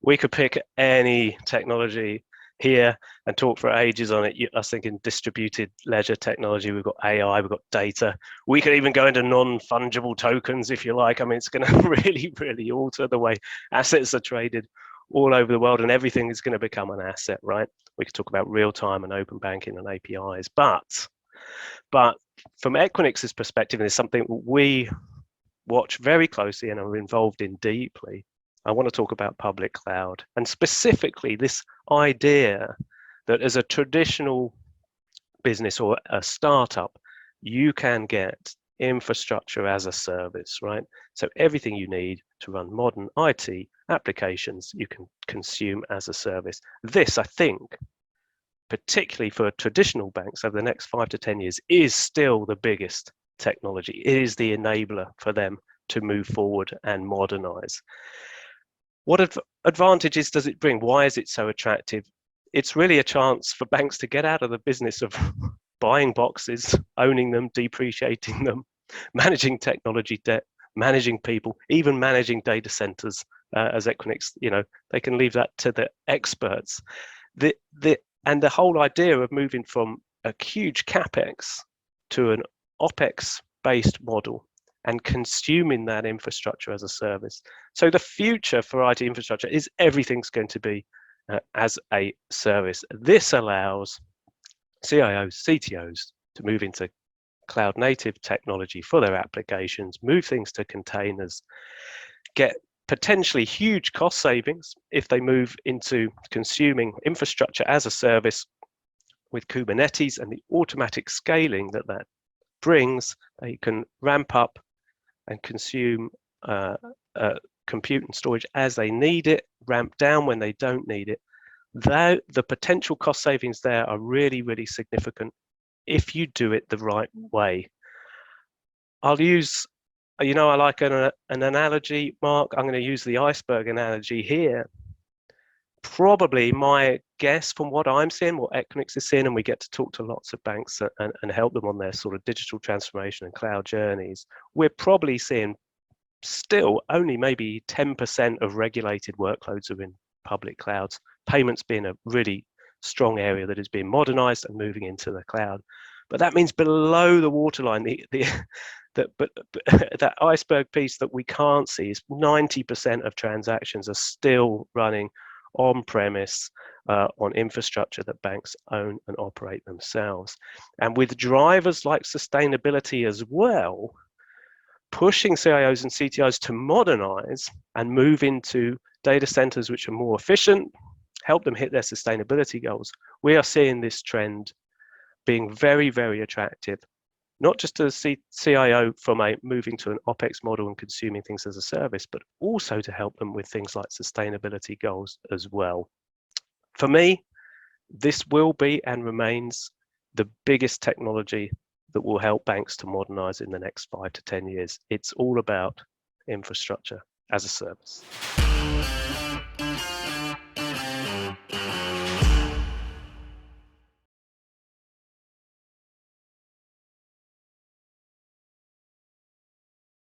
We could pick any technology here and talk for ages on it. I was thinking distributed ledger technology, we've got AI, we've got data. We could even go into non-fungible tokens if you like. I mean, it's going to really alter the way assets are traded all over the world, and everything is going to become an asset, right? We could talk about real-time and open banking and APIs, but from Equinix's perspective, and it's something we watch very closely and are involved in deeply, I want to talk about public cloud, and specifically this idea that as a traditional business or a startup, you can get infrastructure as a service, right? So everything you need to run modern IT applications, you can consume as a service. This, I think, particularly for traditional banks over the next 5 to 10 years, is still the biggest technology. It is the enabler for them to move forward and modernize. What advantages does it bring? Why is it so attractive? It's really a chance for banks to get out of the business of buying boxes, owning them, depreciating them, managing technology debt, managing people, even managing data centers as Equinix. They can leave that to the experts. And the whole idea of moving from a huge capex to an opex-based model and consuming that infrastructure as a service. So the future for IT infrastructure is everything's going to be as a service. This allows CIOs, CTOs to move into cloud native technology for their applications, move things to containers, get potentially huge cost savings if they move into consuming infrastructure as a service with Kubernetes and the automatic scaling that brings. They can ramp up and consume compute and storage as they need it, ramp down when they don't need it. The potential cost savings there are really significant if you do it the right way. I'll use, I like an analogy, Mark. I'm going to use the iceberg analogy here. Probably my guess from what I'm seeing, what Equinix is seeing, and we get to talk to lots of banks and help them on their sort of digital transformation and cloud journeys, we're probably seeing still only maybe 10% of regulated workloads are in public clouds, payments being a really strong area that is being modernized and moving into the cloud. But that means below the waterline, that iceberg piece that we can't see is 90% of transactions are still running on-premise on infrastructure that banks own and operate themselves. And with drivers like sustainability as well, pushing CIOs and CTOs to modernize and move into data centers which are more efficient, help them hit their sustainability goals, we are seeing this trend being very attractive, not just to the CIO from moving to an OPEX model and consuming things as a service, but also to help them with things like sustainability goals as well. For me, this will be and remains the biggest technology that will help banks to modernize in the next 5 to 10 years. It's all about infrastructure as a service.